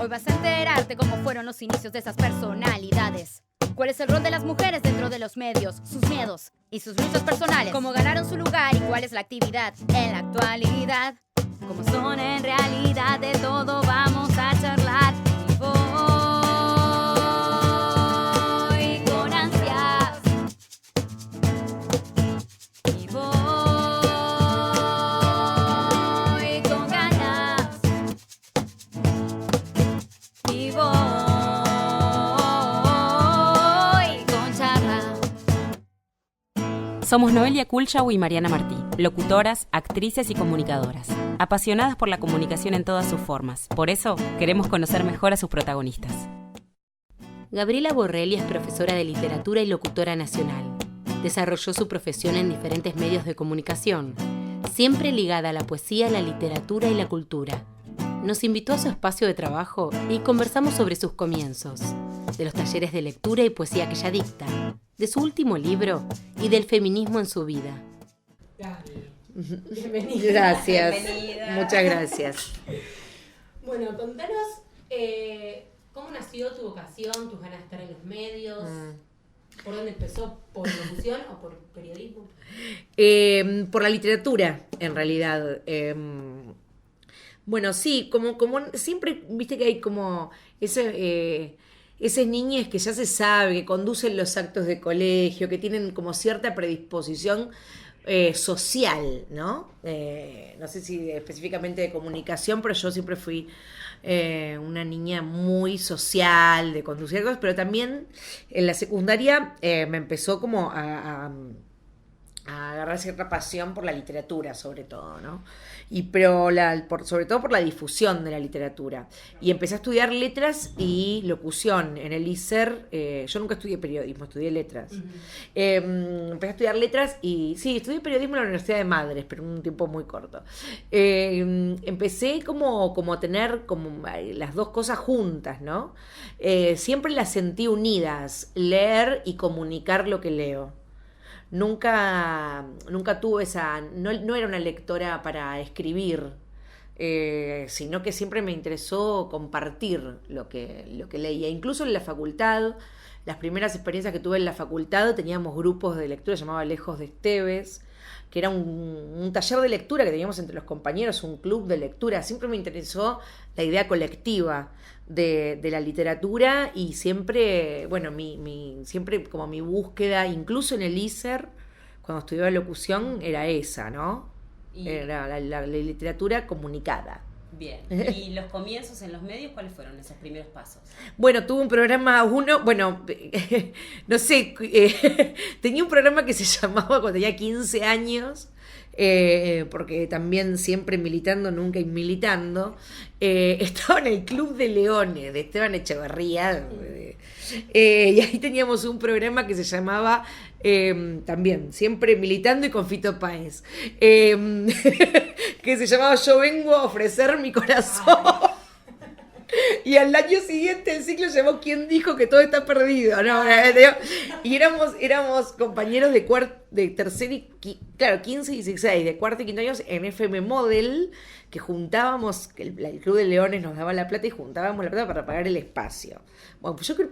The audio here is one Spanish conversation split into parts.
Hoy vas a enterarte cómo fueron los inicios de esas personalidades. ¿Cuál es el rol de las mujeres dentro de los medios? Sus miedos y sus luchas personales. Cómo ganaron su lugar y cuál es la actividad en la actualidad. Cómo son en realidad, de todo vamos a charlar. Y voy con ansias. Y voy con ganas. Y voy con charla. Somos Noelia Kulchau y Mariana Martí, locutoras, actrices y comunicadoras, apasionadas por la comunicación en todas sus formas. Por eso, queremos conocer mejor a sus protagonistas. Gabriela Borrelli es profesora de literatura y locutora nacional. Desarrolló su profesión en diferentes medios de comunicación, siempre ligada a la poesía, la literatura y la cultura. Nos invitó a su espacio de trabajo y conversamos sobre sus comienzos, de los talleres de lectura y poesía que ella dicta, de su último libro y del feminismo en su vida. Bienvenida. Gracias. Bienvenida. Muchas gracias. Bueno, contanos cómo nació tu vocación, tus ganas de estar en los medios, por dónde empezó, por locución o por periodismo. Por la literatura, en realidad. Bueno, sí, como siempre, viste que hay como esas niñas que ya se sabe, que conducen los actos de colegio, que tienen como cierta predisposición social, ¿no? No sé si específicamente de comunicación, pero yo siempre fui una niña muy social, de conducir cosas, pero también en la secundaria me empezó como a agarrar cierta pasión por la literatura, sobre todo, ¿no? Pero sobre todo por la difusión de la literatura. Y empecé a estudiar letras y locución en el ISER. Yo nunca estudié periodismo, estudié letras. Empecé a estudiar letras y sí, estudié periodismo en la Universidad de Madres, pero en un tiempo muy corto. Empecé como a tener como las dos cosas juntas, ¿no? Siempre las sentí unidas, leer y comunicar lo que leo. Nunca tuve no era una lectora para escribir, sino que siempre me interesó compartir lo que leía. Incluso en la facultad, las primeras experiencias que tuve en la facultad, teníamos grupos de lectura, se llamaba Lejos de Esteves, que era un taller de lectura que teníamos entre los compañeros, un club de lectura. Siempre me interesó la idea colectiva de la literatura y siempre, bueno, siempre como mi búsqueda, incluso en el ISER, cuando estudiaba locución, era esa, ¿no? Era la literatura comunicada. Bien. ¿Y los comienzos en los medios, cuáles fueron esos primeros pasos? Bueno, tuve un programa, no sé, tenía un programa que se llamaba cuando tenía 15 años, porque también siempre militando, nunca inmilitando, estaba en el Club de Leones de Esteban Echeverría, y ahí teníamos un programa que se llamaba, también, siempre militando y con Fito Páez, que se llamaba Yo vengo a ofrecer mi corazón. Y al año siguiente el ciclo llamó ¿Quién dijo que todo está perdido? Y éramos compañeros de tercer y 15 y 16, de cuarto y quinto años en FM Model, que juntábamos, el Club de Leones nos daba la plata y juntábamos la plata para pagar el espacio. Bueno, pues yo creo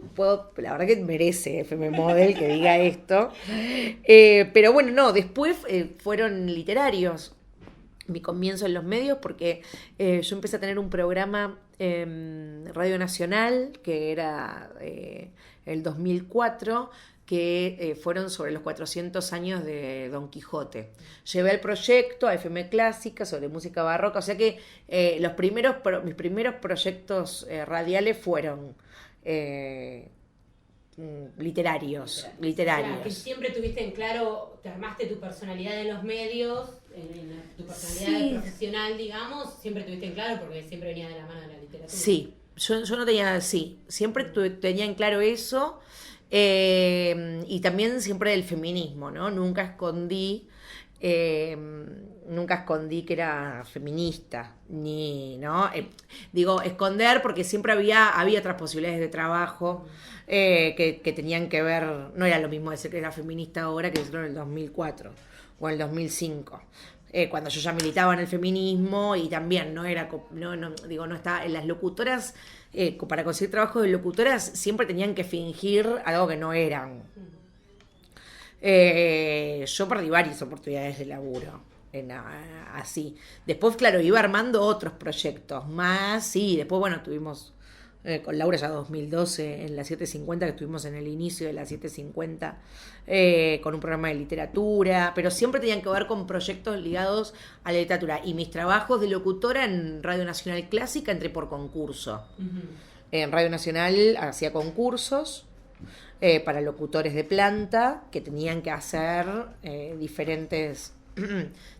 que la verdad que merece FM Model que diga esto. Pero bueno, no, después fueron literarios mi comienzo en los medios, porque yo empecé a tener un programa en Radio Nacional, que era el 2004, que fueron sobre los 400 años de Don Quijote. Llevé el proyecto a FM Clásica sobre música barroca, o sea que mis primeros proyectos radiales fueron literarios. O sea, que siempre tuviste en claro, te armaste tu personalidad en los medios, tu personalidad profesional, digamos, siempre tuviste en claro porque siempre venía de la mano de la literatura. Sí, yo no tenía, siempre tenía en claro eso, y también siempre del feminismo, ¿no? Nunca escondí que era feminista, ¿no? Digo, esconder porque siempre había otras posibilidades de trabajo que tenían que ver, no era lo mismo decir que era feminista ahora que decirlo en el 2004 o en el 2005. Cuando yo ya militaba en el feminismo y también no estaba, en las locutoras para conseguir trabajo de locutoras siempre tenían que fingir algo que no eran. Yo perdí varias oportunidades de laburo. Así. Después, claro, iba armando otros proyectos más, sí. Después, bueno, tuvimos con Laura ya 2012 en la 750, que estuvimos en el inicio de la 750 con un programa de literatura, pero siempre tenían que ver con proyectos ligados a la literatura. Y mis trabajos de locutora en Radio Nacional Clásica entré por concurso. En Radio Nacional hacía concursos para locutores de planta que tenían que hacer diferentes...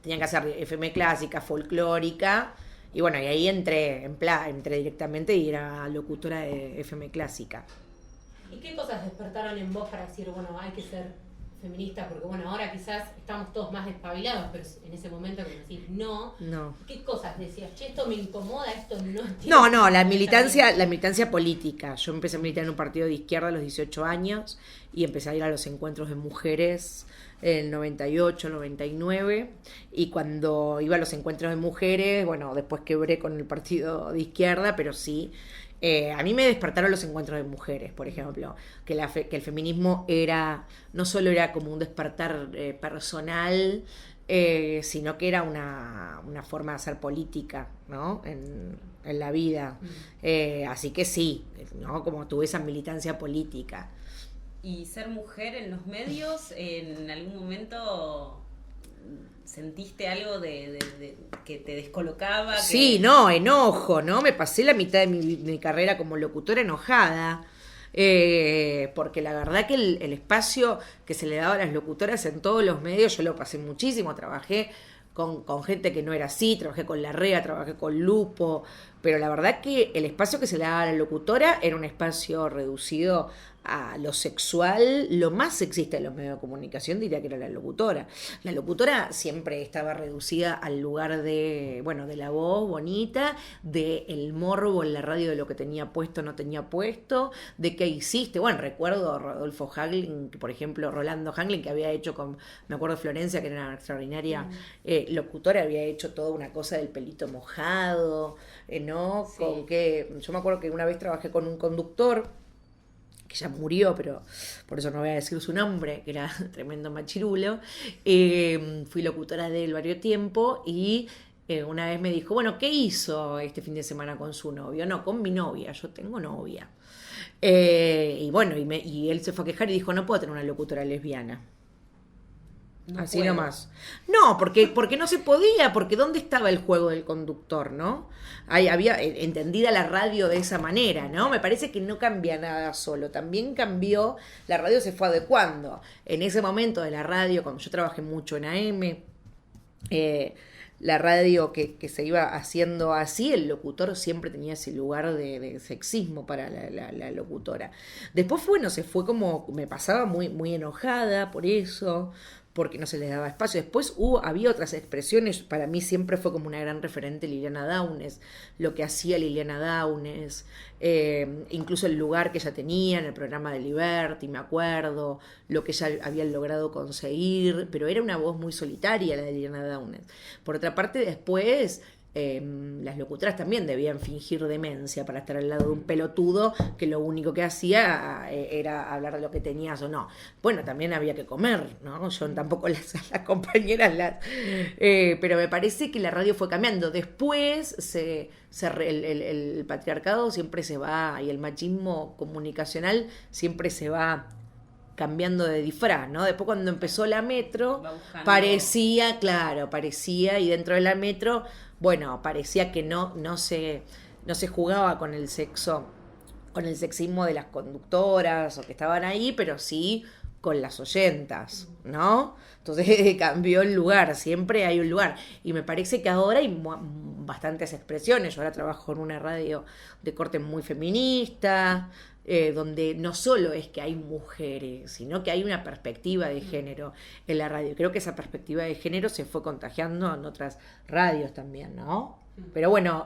tenían que hacer FM clásica, folclórica, y bueno, y ahí entré directamente y era locutora de FM clásica. ¿Y qué cosas despertaron en vos para decir, bueno, hay que ser feminista? Porque bueno, ahora quizás estamos todos más despabilados, pero en ese momento que decís no. ¿Qué cosas decías? Che, esto me incomoda, esto no. No, la militancia política. Yo empecé a militar en un partido de izquierda a los 18 años y empecé a ir a los encuentros de mujeres en el 98, 99, y cuando iba a los encuentros de mujeres, bueno, después quebré con el partido de izquierda, pero sí, a mí me despertaron los encuentros de mujeres, por ejemplo, que el feminismo no solo era como un despertar personal, sino que era una forma de hacer política, ¿no? En la vida. Así que sí, ¿no? Como tuve esa militancia política. ¿Y ser mujer en los medios, en algún momento sentiste algo de que te descolocaba? Sí, no, enojo, ¿no? Me pasé la mitad de mi carrera como locutora enojada, porque la verdad que el espacio que se le daba a las locutoras en todos los medios, yo lo pasé muchísimo, trabajé con gente que no era así, trabajé con Larrea, trabajé con Lupo, pero la verdad que el espacio que se le daba a la locutora era un espacio reducido a lo sexual. Lo más sexista de los medios de comunicación diría que era la locutora. La locutora siempre estaba reducida al lugar de la voz bonita, de el morbo en la radio de lo que tenía puesto o no tenía puesto, de qué hiciste. Bueno, recuerdo a Rodolfo Haglin, por ejemplo, Rolando Haglin, que había hecho me acuerdo de Florencia, que era una extraordinaria locutora, había hecho toda una cosa del pelito mojado, ¿no? Sí. Yo me acuerdo que una vez trabajé con un conductor que ya murió, pero por eso no voy a decir su nombre, que era tremendo machirulo. Fui locutora de él varios tiempo y una vez me dijo, bueno, ¿qué hizo este fin de semana con su novio? No, con mi novia, yo tengo novia. Y bueno, y él se fue a quejar y dijo, no puedo tener una locutora lesbiana. No así puedo. Nomás. No, porque no se podía, porque ¿dónde estaba el juego del conductor, no? Ahí había entendida la radio de esa manera, ¿no? Me parece que no cambia nada solo, también cambió, la radio se fue adecuando. En ese momento de la radio, cuando yo trabajé mucho en AM, la radio que se iba haciendo así, el locutor siempre tenía ese lugar de sexismo para la locutora. Después, bueno, se fue como, me pasaba muy, muy enojada por eso, porque no se les daba espacio. Después había otras expresiones, para mí siempre fue como una gran referente Liliana Downes, lo que hacía Liliana Downes, incluso el lugar que ella tenía en el programa de Liberty, me acuerdo, lo que ella había logrado conseguir, pero era una voz muy solitaria la de Liliana Downes. Por otra parte, después las locutoras también debían fingir demencia para estar al lado de un pelotudo que lo único que hacía era hablar de lo que tenías o no. Bueno, también había que comer, ¿no? Yo tampoco las compañeras pero me parece que la radio fue cambiando. Después el patriarcado siempre se va, y el machismo comunicacional siempre se va cambiando de disfraz, ¿no? Después cuando empezó la metro, parecía, y dentro de la metro, bueno, parecía que no se jugaba con el sexo, con el sexismo de las conductoras o que estaban ahí, pero sí con las oyentas, ¿no? Entonces cambió el lugar, siempre hay un lugar. Y me parece que ahora hay bastantes expresiones. Yo ahora trabajo en una radio de corte muy feminista, donde no solo es que hay mujeres, sino que hay una perspectiva de género en la radio. Creo que esa perspectiva de género se fue contagiando en otras radios también, ¿no? Pero bueno,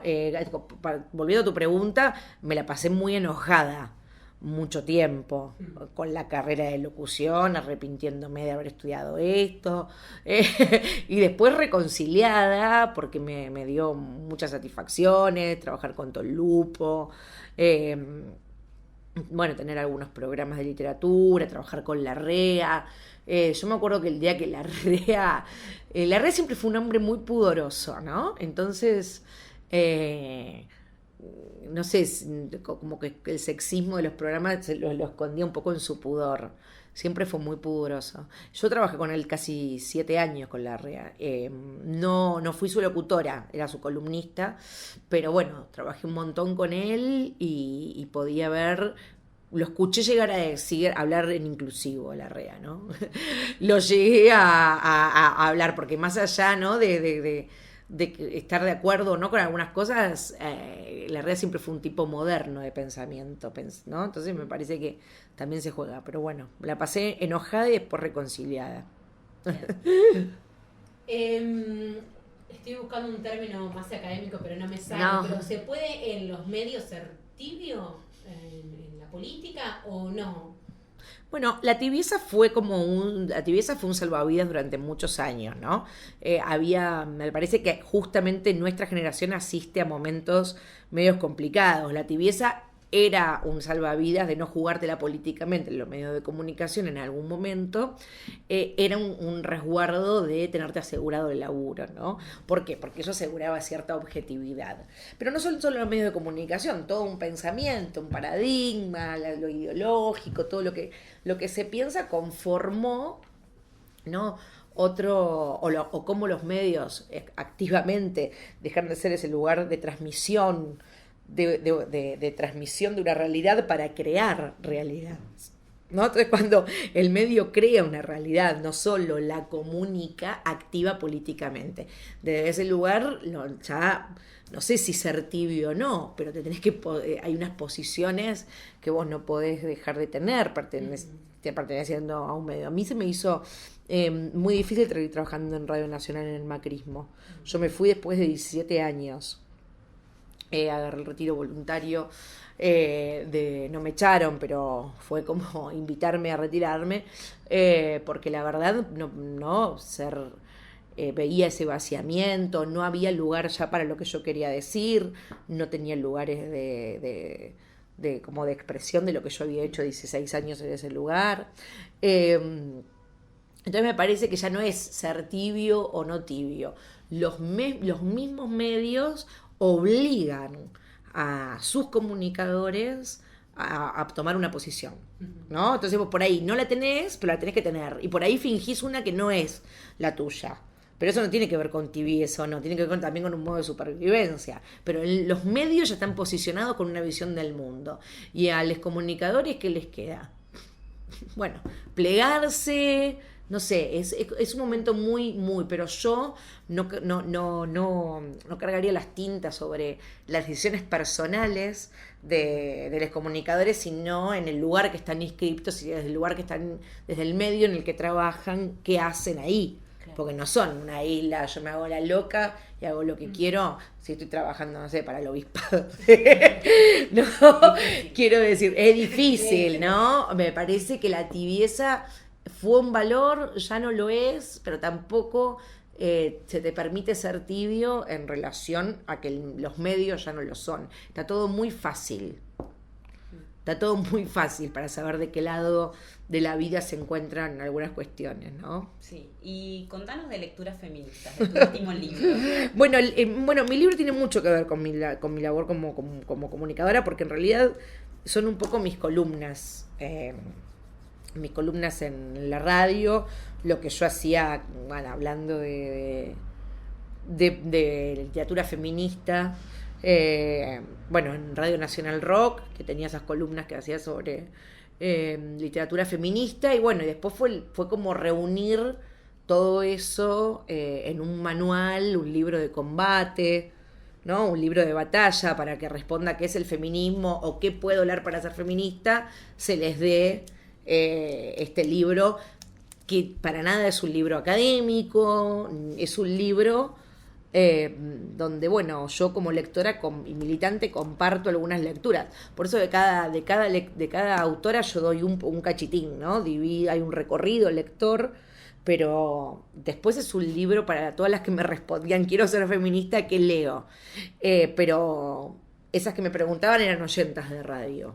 volviendo a tu pregunta, me la pasé muy enojada, mucho tiempo con la carrera de locución, arrepintiéndome de haber estudiado esto, y después reconciliada porque me dio muchas satisfacciones, trabajar con todo el Lupo, bueno, tener algunos programas de literatura, trabajar con Larrea. Yo me acuerdo que el día que Larrea siempre fue un hombre muy pudoroso, ¿no? Entonces, no sé, como que el sexismo de los programas lo escondía un poco en su pudor. Siempre fue muy pudoroso. Yo trabajé con él casi 7 años con Larrea. No fui su locutora, era su columnista, pero bueno, trabajé un montón con él y podía ver. Lo escuché llegar a hablar en inclusivo, Larrea, ¿no? Lo llegué a hablar, porque más allá, ¿no? de estar de acuerdo o no con algunas cosas, Larrea siempre fue un tipo moderno de pensamiento, ¿no? Entonces me parece que también se juega. Pero bueno, la pasé enojada y después reconciliada. Estoy buscando un término más académico, pero no me sale. No. ¿Pero se puede en los medios ser tibio en la política o no? Bueno, la tibieza fue un salvavidas durante muchos años, ¿no? Me parece que justamente nuestra generación asiste a momentos medios complicados. La tibieza era un salvavidas de no jugártela políticamente en los medios de comunicación en algún momento, era un resguardo de tenerte asegurado el laburo, ¿no? ¿Por qué? Porque eso aseguraba cierta objetividad. Pero no solo los medios de comunicación, todo un pensamiento, un paradigma, lo ideológico, todo lo que se piensa conformó, ¿no? O cómo los medios activamente dejaron de ser ese lugar de transmisión, de transmisión de una realidad para crear realidades, ¿no? Entonces, cuando el medio crea una realidad, no solo la comunica, activa políticamente. Desde ese lugar, ya no sé si ser tibio o no, pero hay unas posiciones que vos no podés dejar de tener perteneciendo a un medio. A mí se me hizo muy difícil trabajando en Radio Nacional en el macrismo. Yo me fui después de 17 años. Agarré el retiro voluntario, no me echaron, pero fue como invitarme a retirarme, porque la verdad veía ese vaciamiento, no había lugar ya para lo que yo quería decir, no tenía lugares como de expresión de lo que yo había hecho 16 años en ese lugar. Entonces me parece que ya no es ser tibio o no tibio. Los mismos medios obligan a sus comunicadores a tomar una posición, ¿no? Entonces vos por ahí no la tenés, pero la tenés que tener. Y por ahí fingís una que no es la tuya. Pero eso no tiene que ver con tibieza, no, tiene que ver también con un modo de supervivencia. Pero los medios ya están posicionados con una visión del mundo. Y a los comunicadores, ¿qué les queda? Bueno, plegarse. No sé, es un momento muy, pero yo no cargaría las tintas sobre las decisiones personales de los comunicadores, sino en el lugar que están inscriptos y desde el lugar que están, desde el medio en el que trabajan, qué hacen ahí. Claro. Porque no son una isla, yo me hago la loca y hago lo que quiero si estoy trabajando, no sé, para el obispado. No, quiero decir, es difícil, ¿no? Me parece que la tibieza fue un valor, ya no lo es, pero tampoco se te permite ser tibio en relación a que los medios ya no lo son. Está todo muy fácil. Está todo muy fácil para saber de qué lado de la vida se encuentran algunas cuestiones, ¿no? Sí, y contanos de lecturas feministas, de tu último libro. Bueno, mi libro tiene mucho que ver con mi labor como comunicadora, porque en realidad son un poco mis columnas. Mis columnas en la radio, lo que yo hacía, bueno, hablando de literatura feminista, bueno, en Radio Nacional Rock, que tenía esas columnas que hacía sobre literatura feminista, y bueno, y después fue como reunir todo eso en un manual, un libro de combate, ¿no? Un libro de batalla para que responda qué es el feminismo o qué puedo hablar para ser feminista, se les dé este libro, que para nada es un libro académico, es un libro donde, bueno, yo como lectora y militante comparto algunas lecturas. Por eso de cada autora yo doy un cachitín, ¿no? Hay un recorrido lector, pero después es un libro para todas las que me respondían, quiero ser feminista, ¿qué leo? Pero esas que me preguntaban eran oyentas de radio.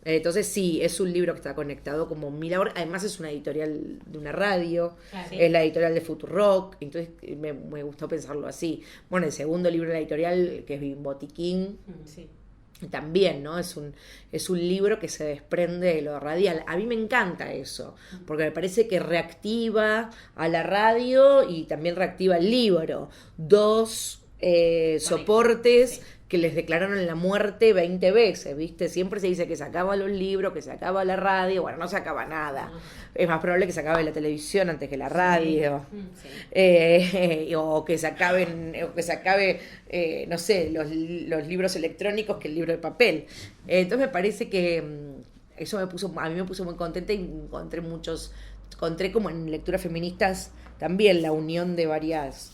Entonces sí, es un libro que está conectado como mi labor. Además es una editorial de una radio, es la editorial de Futurock, entonces me gustó pensarlo así. Bueno, el segundo libro de la editorial, que es Botiquín, también, ¿no? Es un libro que se desprende de lo radial. A mí me encanta eso, porque me parece que reactiva a la radio y también reactiva el libro. Dos soportes que les declararon la muerte 20 veces, ¿viste? Siempre se dice que se acaban los libros, que se acaba la radio. Bueno, no se acaba nada. Es más probable que se acabe la televisión antes que la radio. O que se acabe, no sé, los libros electrónicos que el libro de papel. Entonces me parece que eso a mí me puso muy contenta y encontré como en lecturas feministas también la unión de varias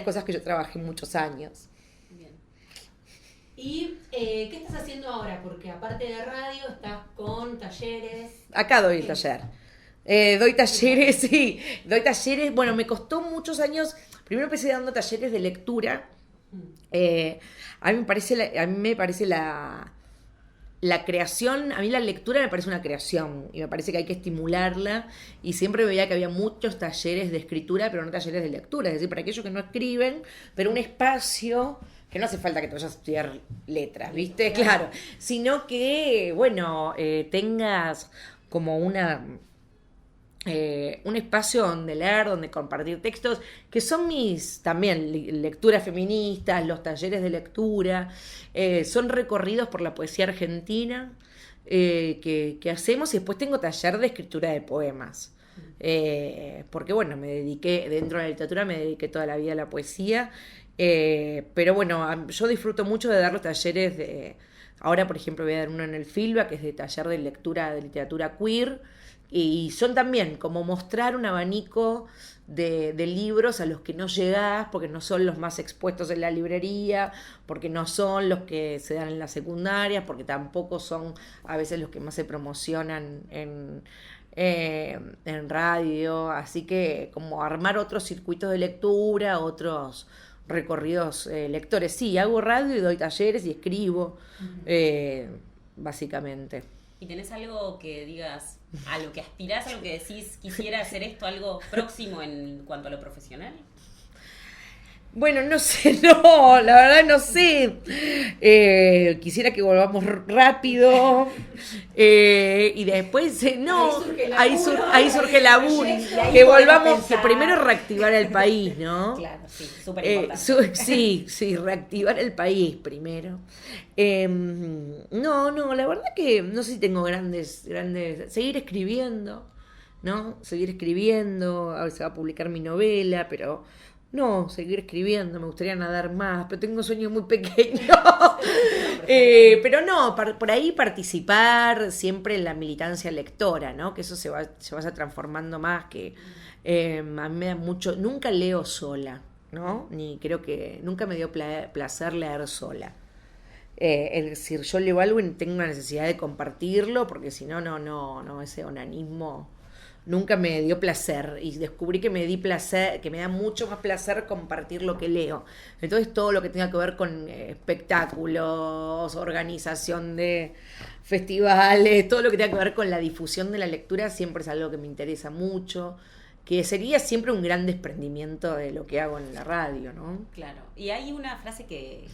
cosas que yo trabajé muchos años. ¿Y qué estás haciendo ahora? Porque aparte de radio, estás con talleres. Acá doy el taller. Doy talleres, sí. Doy talleres. Bueno, me costó muchos años. Primero empecé dando talleres de lectura. A mí me parece la creación, a mí la lectura me parece una creación y me parece que hay que estimularla, y siempre veía que había muchos talleres de escritura, pero no talleres de lectura, es decir, para aquellos que no escriben, pero un espacio que no hace falta que te vayas a estudiar letras, ¿viste? Claro, sino que, bueno, tengas como un espacio donde leer, donde compartir textos, que son mis también lecturas feministas, los talleres de lectura, son recorridos por la poesía argentina que hacemos, y después tengo taller de escritura de poemas. Porque bueno, dentro de la literatura me dediqué toda la vida a la poesía, pero bueno, yo disfruto mucho de dar los talleres ahora por ejemplo voy a dar uno en el Filba, que es de taller de lectura de literatura queer, y son también como mostrar un abanico de libros a los que no llegás, porque no son los más expuestos en la librería, porque no son los que se dan en las secundarias, porque tampoco son a veces los que más se promocionan en radio, así que como armar otros circuitos de lectura, otros recorridos lectores. Sí, hago radio y doy talleres y escribo, básicamente. ¿Y tenés algo que digas, a lo que aspirás, a lo que decís, quisiera hacer esto, algo próximo en cuanto a lo profesional? Bueno, no sé, no, la verdad no sé. Quisiera que volvamos rápido. Y después, no, ahí surge el laburo. Que volvamos, que primero reactivar el país, ¿no? Claro, sí, súper importante. Sí, reactivar el país primero. No, la verdad que no sé si tengo grandes. Seguir escribiendo, ¿no? Seguir escribiendo, a ver si va a publicar mi novela, pero. No, seguir escribiendo, me gustaría nadar más, pero tengo sueños muy pequeños. Pero no, por ahí participar siempre en la militancia lectora, ¿no? Que eso se vaya transformando más, que a mí me da mucho. Nunca leo sola, ¿no? Ni creo que nunca me dio placer leer sola. Es decir, yo leo algo y tengo una necesidad de compartirlo, porque si no, ese onanismo nunca me dio placer, y descubrí que me da mucho más placer compartir lo que leo. Entonces todo lo que tenga que ver con espectáculos, organización de festivales, todo lo que tenga que ver con la difusión de la lectura siempre es algo que me interesa mucho, que sería siempre un gran desprendimiento de lo que hago en la radio, ¿no? Claro. Y hay una frase que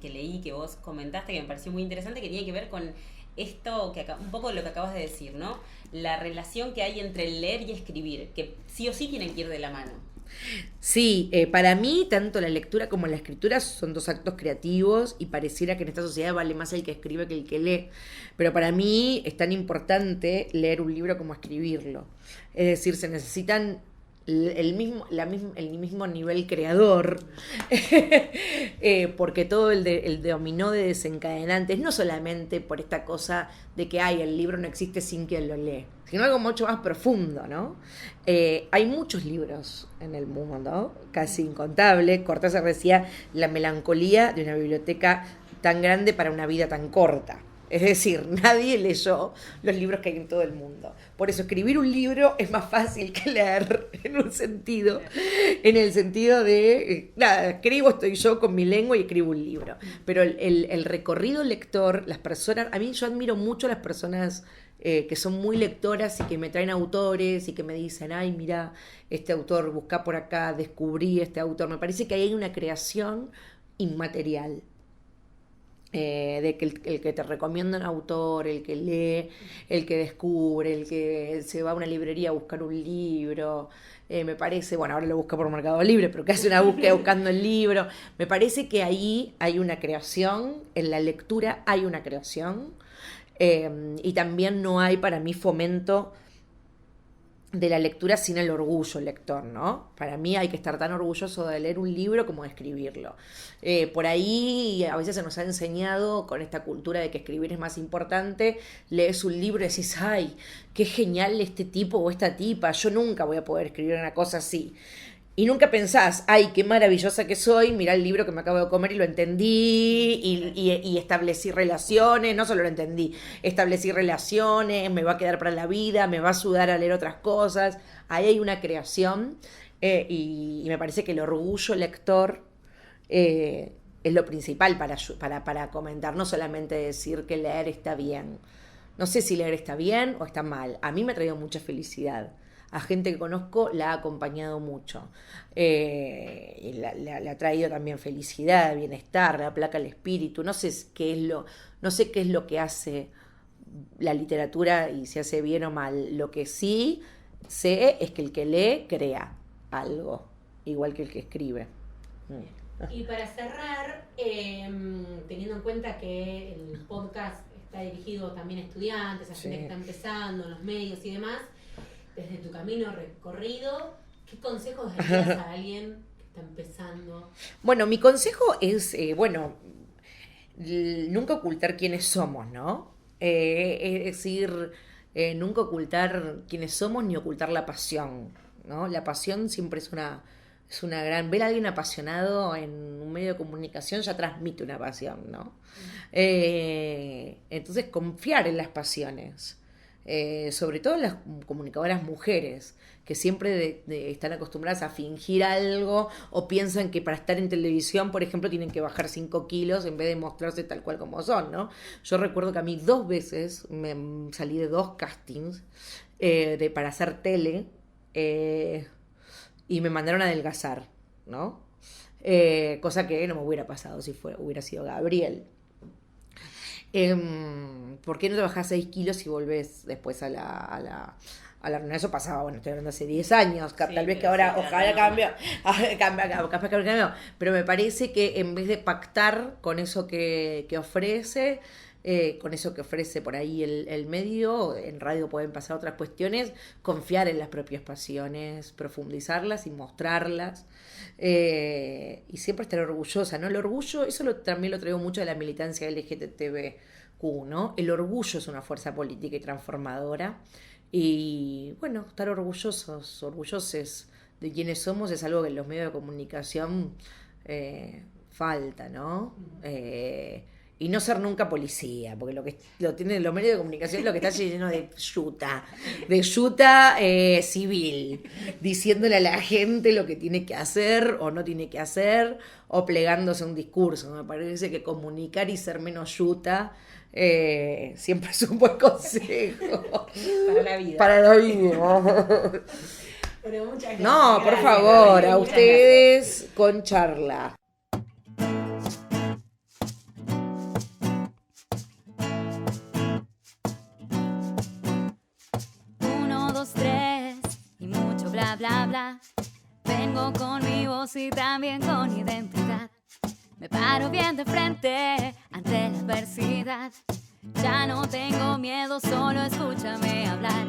leí, que vos comentaste, que me pareció muy interesante, que tiene que ver con esto, un poco lo que acabas de decir, ¿no? La relación que hay entre el leer y escribir, que sí o sí tienen que ir de la mano. Sí, para mí tanto la lectura como la escritura son dos actos creativos, y pareciera que en esta sociedad vale más el que escribe que el que lee, pero para mí es tan importante leer un libro como escribirlo. Es decir, se necesitan el mismo nivel creador, porque todo el dominó de desencadenantes, no solamente por esta cosa de que el libro no existe sin quien lo lee, sino algo mucho más profundo, ¿no? Hay muchos libros en el mundo, casi incontables. Cortázar decía la melancolía de una biblioteca tan grande para una vida tan corta. Es decir, nadie leyó los libros que hay en todo el mundo. Por eso escribir un libro es más fácil que leer, en el sentido de, escribo, estoy yo con mi lengua y escribo un libro. Pero el recorrido lector, las personas, yo admiro mucho a las personas que son muy lectoras y que me traen autores y que me dicen, ay, mira, este autor, busca por acá, descubrí este autor. Me parece que ahí hay una creación inmaterial. De que el que te recomienda un autor, el que lee, el que descubre, el que se va a una librería a buscar un libro, me parece, bueno, ahora lo busca por Mercado Libre, pero que hace una búsqueda buscando el libro, me parece que ahí hay una creación, en la lectura hay una creación, y también no hay para mí fomento de la lectura sin el orgullo lector, ¿no? Para mí hay que estar tan orgulloso de leer un libro como de escribirlo. Por ahí a veces se nos ha enseñado con esta cultura de que escribir es más importante, lees un libro y decís, ay, qué genial este tipo o esta tipa, yo nunca voy a poder escribir una cosa así. Y nunca pensás, ay, qué maravillosa que soy, mirá el libro que me acabo de comer y lo entendí, y establecí relaciones, no solo lo entendí, establecí relaciones, me va a quedar para la vida, me va a ayudar a leer otras cosas. Ahí hay una creación, y me parece que el orgullo lector es lo principal para comentar, no solamente decir que leer está bien. No sé si leer está bien o está mal. A mí me ha traído mucha felicidad. A gente que conozco la ha acompañado mucho. Y le ha traído también felicidad, bienestar, le aplaca el espíritu. No sé qué es lo que hace la literatura y si hace bien o mal. Lo que sí sé es que el que lee crea algo, igual que el que escribe. Y para cerrar, teniendo en cuenta que el podcast está dirigido también a estudiantes, a gente que está empezando, en los medios y demás, desde tu camino recorrido, ¿qué consejos darías a alguien que está empezando? Bueno, mi consejo es, nunca ocultar quiénes somos, ¿no? Es decir, nunca ocultar quiénes somos ni ocultar la pasión, ¿no? La pasión siempre es una gran... Ver a alguien apasionado en un medio de comunicación ya transmite una pasión, ¿no? Entonces, confiar en las pasiones. Sobre todo las comunicadoras mujeres, que siempre están acostumbradas a fingir algo o piensan que para estar en televisión, por ejemplo, tienen que bajar 5 kilos en vez de mostrarse tal cual como son, ¿no? Yo recuerdo que a mí 2 veces me salí de 2 castings para hacer tele y me mandaron a adelgazar, ¿no? Cosa que no me hubiera pasado si hubiera sido Gabriel. ¿Por qué no te bajás 6 kilos y volvés después a la reunión? Eso pasaba, bueno, estoy hablando hace 10 años, tal vez que ahora ojalá cambie, pero me parece que en vez de pactar con eso que ofrece, con eso que ofrece por ahí el medio, en radio pueden pasar otras cuestiones, confiar en las propias pasiones, profundizarlas y mostrarlas, y siempre estar orgullosa, ¿no? El orgullo, eso también lo traigo mucho de la militancia LGTBQ, ¿no? El orgullo es una fuerza política y transformadora, y bueno, estar orgullosos de quienes somos es algo que en los medios de comunicación falta, ¿no? Y no ser nunca policía, porque lo tienen los medios de comunicación, lo que está lleno de yuta civil, diciéndole a la gente lo que tiene que hacer o no tiene que hacer, o plegándose a un discurso. Me parece que comunicar y ser menos yuta siempre es un buen consejo. Para la vida. Para la vida. Pero muchas gracias. No, por favor, a ustedes con charla. 1, 2, 3 y mucho bla bla bla. Vengo con mi voz y también con identidad. Me paro bien de frente ante la adversidad. Ya no tengo miedo, solo escúchame hablar.